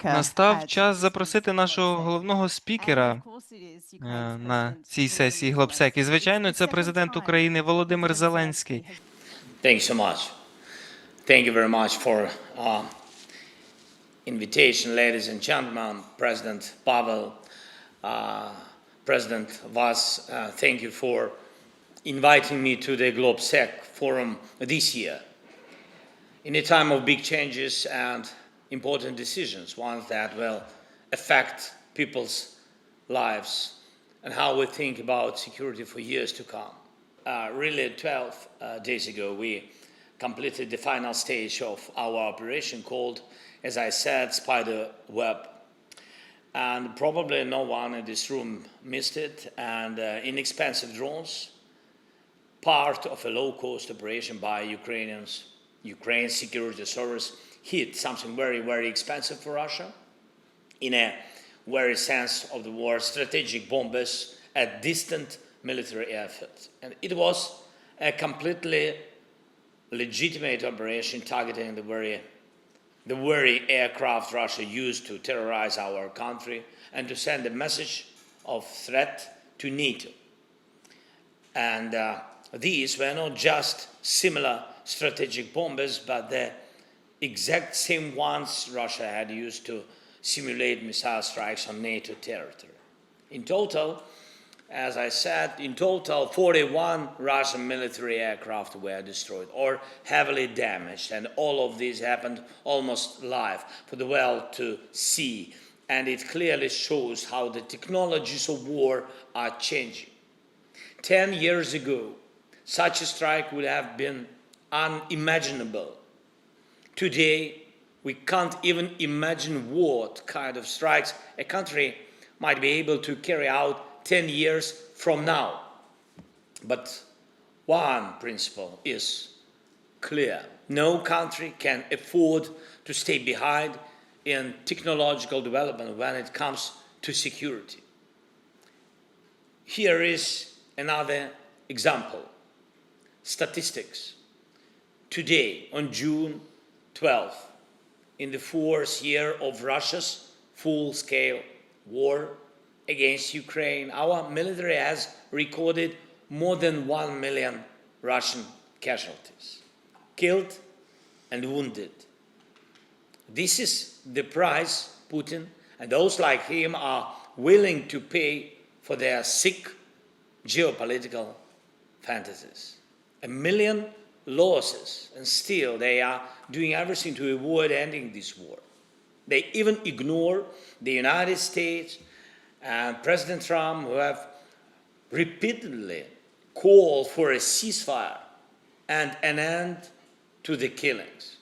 Настав час запросити нашого головного спікера на цій сесії GLOBSEC. І, звичайно, це президент України Володимир Зеленський. Thank you so much. Thank you very much for invitation, ladies and gentlemen. President Pavel, President Vas, thank you for inviting me to the GLOBSEC forum this year. In a time of big changes and important decisions, ones that will affect people's lives and how we think about security for years to come. Really, 12 days ago, we completed the final stage of our operation called, as I said, Spider Web. And probably no one in this room missed it. And inexpensive drones, part of a low-cost operation by Ukraine's security service, hit something very, very expensive for Russia. In a very sense of the word, strategic bombers at distant military effort. And it was a completely legitimate operation targeting the very aircraft Russia used to terrorize our country and to send a message of threat to NATO. And these were not just similar strategic bombers, but the exact same ones Russia had used to simulate missile strikes on NATO territory. In total, as I said, 41 Russian military aircraft were destroyed or heavily damaged, and all of these happened almost live for the world to see. And it clearly shows how the technologies of war are changing. 10 years ago, such a strike would have been unimaginable. Today, we can't even imagine what kind of strikes a country might be able to carry out 10 years from now. But one principle is clear. No country can afford to stay behind in technological development when it comes to security. Here is another example. Statistics. Today, on June 12th, in the fourth year of Russia's full-scale war against Ukraine, our military has recorded more than 1 million Russian casualties, killed and wounded. This is the price Putin and those like him are willing to pay for their sick geopolitical fantasies. 1 million losses, and still they are doing everything to avoid ending this war. They even ignore the United States and President Trump, who have repeatedly called for a ceasefire and an end to the killings.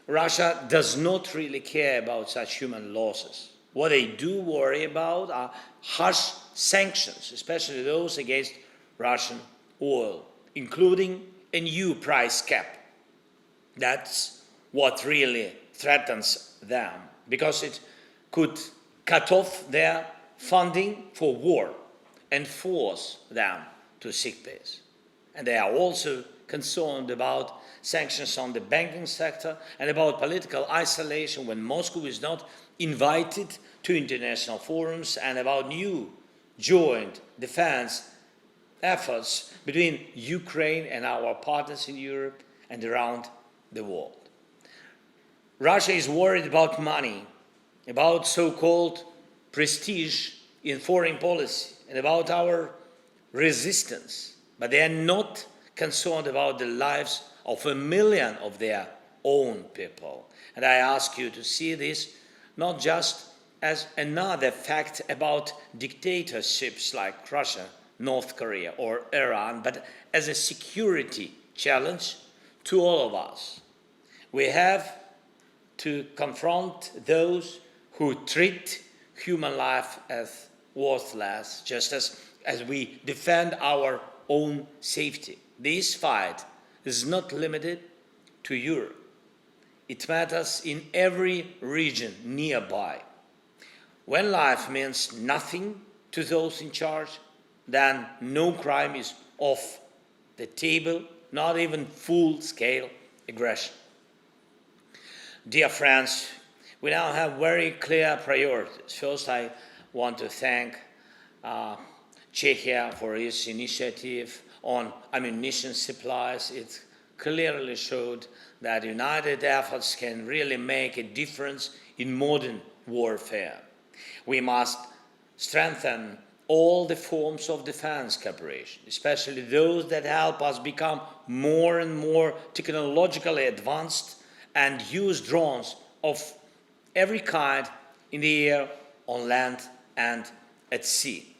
Russia does not really care about such human losses. What they do worry about are harsh sanctions, especially those against Russian oil, including a new price cap. That's what really threatens them, because it could cut off their funding for war and force them to seek peace. And they are also concerned about sanctions on the banking sector and about political isolation when Moscow is not invited to international forums, and about new joint defense efforts between Ukraine and our partners in Europe and around the world. Russia is worried about money, about so-called prestige in foreign policy, and about our resistance, but they are not concerned about the lives of 1 million of their own people. And I ask you to see this not just as another fact about dictatorships like Russia, North Korea or Iran, but as a security challenge to all of us. We have to confront those who treat human life as worthless, just as we defend our own safety. This fight is not limited to Europe. It matters in every region nearby. When life means nothing to those in charge, then no crime is off the table, not even full-scale aggression. Dear friends, we now have very clear priorities. First, I want to thank Czechia for its initiative on ammunition supplies. It clearly showed that united efforts can really make a difference in modern warfare. We must strengthen all the forms of defense cooperation, especially those that help us become more and more technologically advanced and use drones of every kind in the air, on land, and at sea.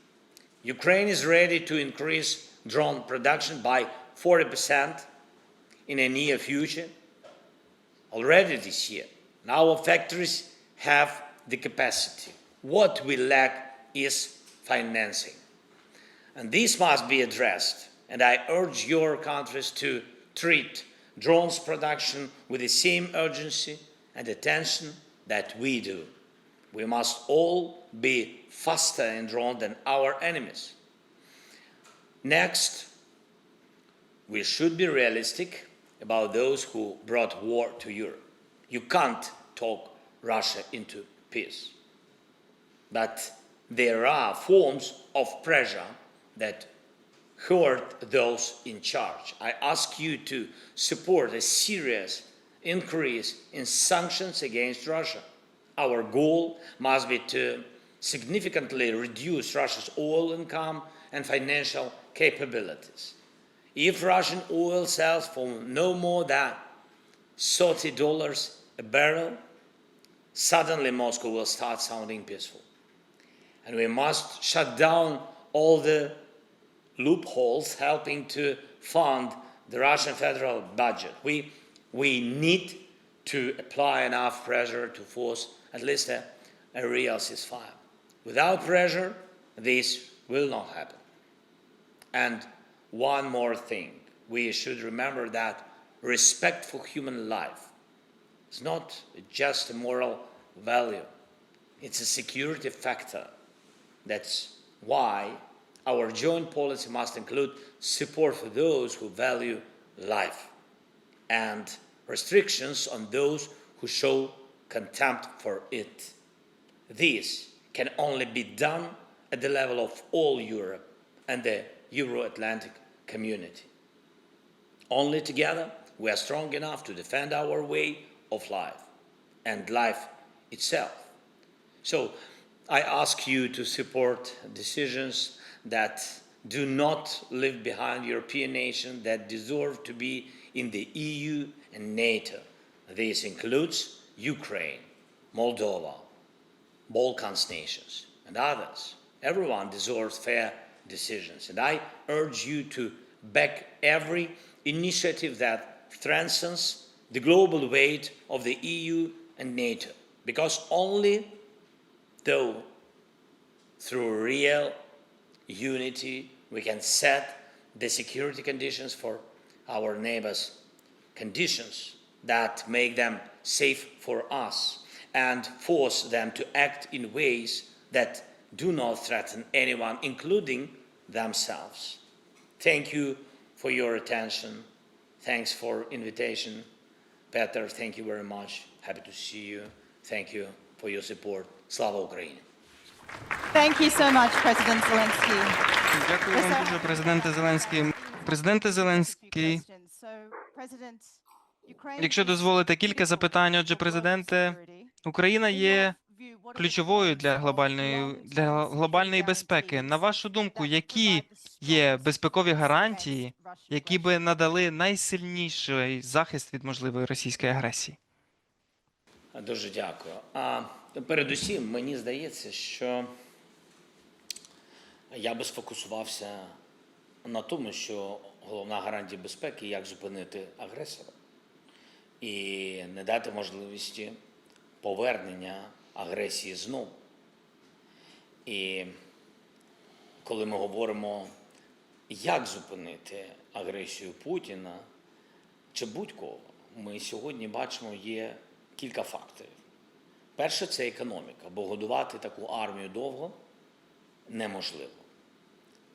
Ukraine is ready to increase drone production by 40% in the near future, already this year. And our factories have the capacity. What we lack is financing. And this must be addressed. And I urge your countries to treat drones production with the same urgency and attention that we do. We must all be faster in drone than our enemies. Next, we should be realistic about those who brought war to Europe. You can't talk Russia into peace. But there are forms of pressure that hurt those in charge. I ask you to support a serious increase in sanctions against Russia. Our goal must be to significantly reduce Russia's oil income and financial capabilities. If Russian oil sells for no more than $30 a barrel, suddenly Moscow will start sounding peaceful. And we must shut down all the loopholes helping to fund the Russian federal budget. We need to apply enough pressure to force at least a real ceasefire. Without pressure, this will not happen. And one more thing, we should remember that respect for human life is not just a moral value, it's a security factor. That's why our joint policy must include support for those who value life and restrictions on those who show contempt for it. This can only be done at the level of all Europe and the Euro-Atlantic community. Only together we are strong enough to defend our way of life and life itself. So I ask you to support decisions that do not leave behind European nations that deserve to be in the EU and NATO. This includes Ukraine, Moldova, Balkans nations, and others. Everyone deserves fair decisions. And I urge you to back every initiative that strengthens the global weight of the EU and NATO. Because only though through real unity we can set the security conditions for our neighbors, conditions that make them safe for us and force them to act in ways that do not threaten anyone, including themselves. Thank you for your attention. Thanks for invitation. Peter, thank you very much. Happy to see you. Thank you for your support. Slava Ukraini! Thank you so much, President Zelensky. Дякую вам дуже, президенте Зеленський. Президенте Зеленський, якщо дозволите, кілька запитань. Отже, президенте, Україна є ключовою для глобальної безпеки. На вашу думку, які є безпекові гарантії, які би надали найсильніший захист від можливої російської агресії? Дуже дякую. Передусім, мені здається, що я би сфокусувався на тому, що головна гарантія безпеки – як зупинити агресора і не дати можливості повернення агресії знову. І коли ми говоримо, як зупинити агресію Путіна чи будь-кого, ми сьогодні бачимо, є кілька факторів. Перше – це економіка, бо годувати таку армію довго неможливо.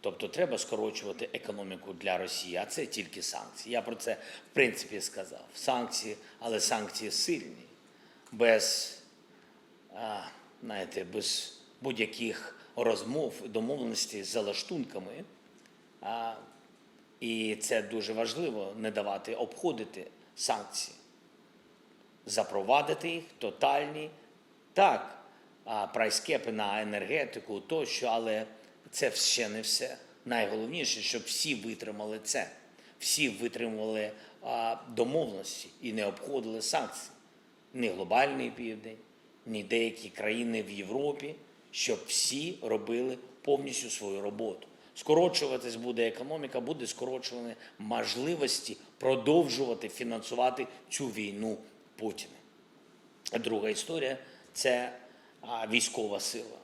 Тобто треба скорочувати економіку для Росії, а це тільки санкції. Я про це, в принципі, сказав. Санкції, але санкції сильні. без, без будь-яких розмов, домовленостей з залаштунками. І це дуже важливо, не давати обходити санкції. Запровадити їх, тотальні, так, прайскепи на енергетику тощо, але це ще не все. Найголовніше, щоб всі витримали це. Всі витримували домовленості і не обходили санкції. Ні глобальний південь, ні деякі країни в Європі, щоб всі робили повністю свою роботу. Скорочуватись буде економіка, буде скорочувані можливості продовжувати фінансувати цю війну Путіна. Друга історія – це військова сила.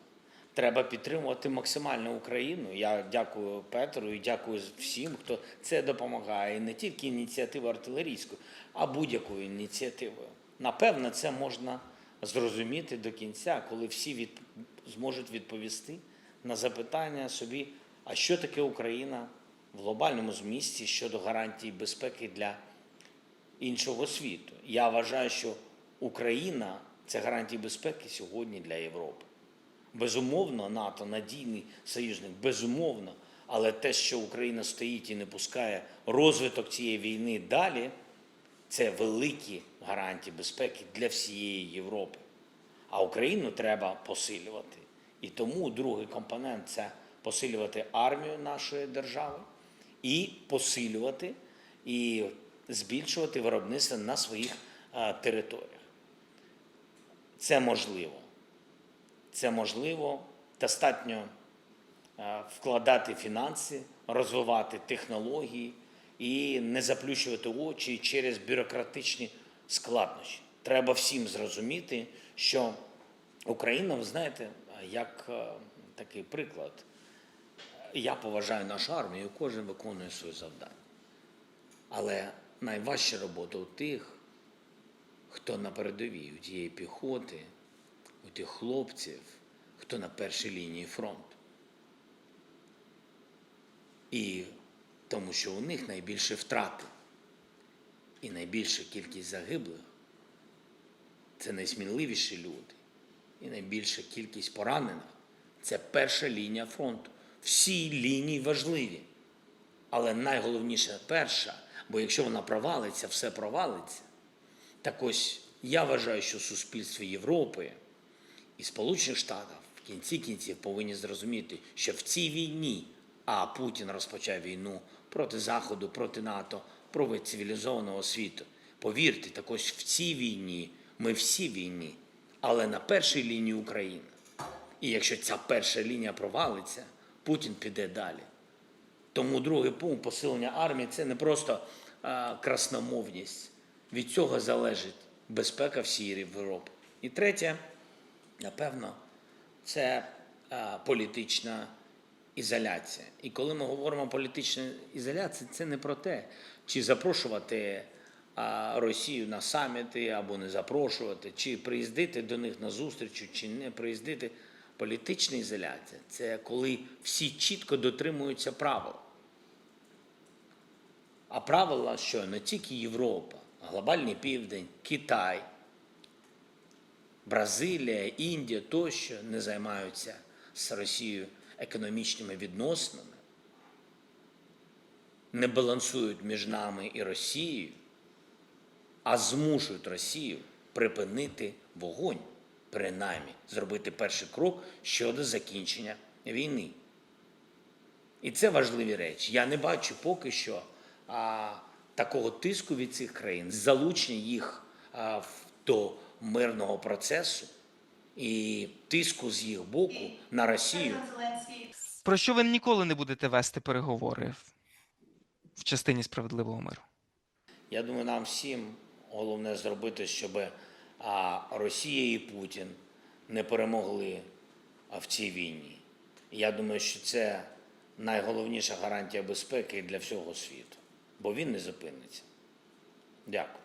Треба підтримувати максимально Україну. Я дякую Петру і дякую всім, хто це допомагає. І не тільки ініціативою артилерійською, а будь-якою ініціативою. Напевно, це можна зрозуміти до кінця, коли всі зможуть відповісти на запитання собі, а що таке Україна в глобальному змісті щодо гарантій безпеки для іншого світу. Я вважаю, що Україна – це гарантії безпеки сьогодні для Європи. Безумовно, НАТО – надійний союзник, безумовно, але те, що Україна стоїть і не пускає розвиток цієї війни далі, це великі гарантії безпеки для всієї Європи. А Україну треба посилювати. І тому другий компонент – це посилювати армію нашої держави і посилювати і збільшувати виробництво на своїх територіях. Це можливо. Це можливо. Достатньо вкладати фінанси, розвивати технології і не заплющувати очі через бюрократичні складнощі. Треба всім зрозуміти, що Україна, ви знаєте, як такий приклад, я поважаю нашу армію, кожен виконує своє завдання. Але найважча робота у тих, хто на передовій, у тієї піхоти, у тих хлопців, хто на першій лінії фронту. І тому що у них найбільше втрати і найбільша кількість загиблих – це найсміливіші люди. І найбільша кількість поранених – це перша лінія фронту. Всі лінії важливі, але найголовніше перша, бо якщо вона провалиться, все провалиться. Так ось, я вважаю, що суспільство Європи і Сполучених Штатів в кінці кінців повинні зрозуміти, що в цій війні, а Путін розпочав війну проти Заходу, проти НАТО, проти цивілізованого світу. Повірте, так ось в цій війні, ми всі в війні, але на першій лінії Україна. І якщо ця перша лінія провалиться, Путін піде далі. Тому другий пункт посилення армії – це не просто красномовність. Від цього залежить безпека всієї Європи. І третє, напевно, це політична ізоляція. І коли ми говоримо політична ізоляція, це не про те, чи запрошувати Росію на саміти або не запрошувати, чи приїздити до них на зустріч, чи не приїздити. Політична ізоляція – це коли всі чітко дотримуються правил. А правила, що не тільки Європа, а глобальний південь, Китай, Бразилія, Індія тощо не займаються з Росією економічними відносинами, не балансують між нами і Росією, а змушують Росію припинити вогонь, принаймні зробити перший крок щодо закінчення війни. І це важливі речі. Я не бачу поки що такого тиску від цих країн, залучення їх до мирного процесу і тиску з їх боку на Росію. Про що ви ніколи не будете вести переговори в частині справедливого миру? Я думаю, нам всім головне зробити, щоб Росія і Путін не перемогли в цій війні. Я думаю, що це найголовніша гарантія безпеки для всього світу, бо він не зупиниться. Дякую.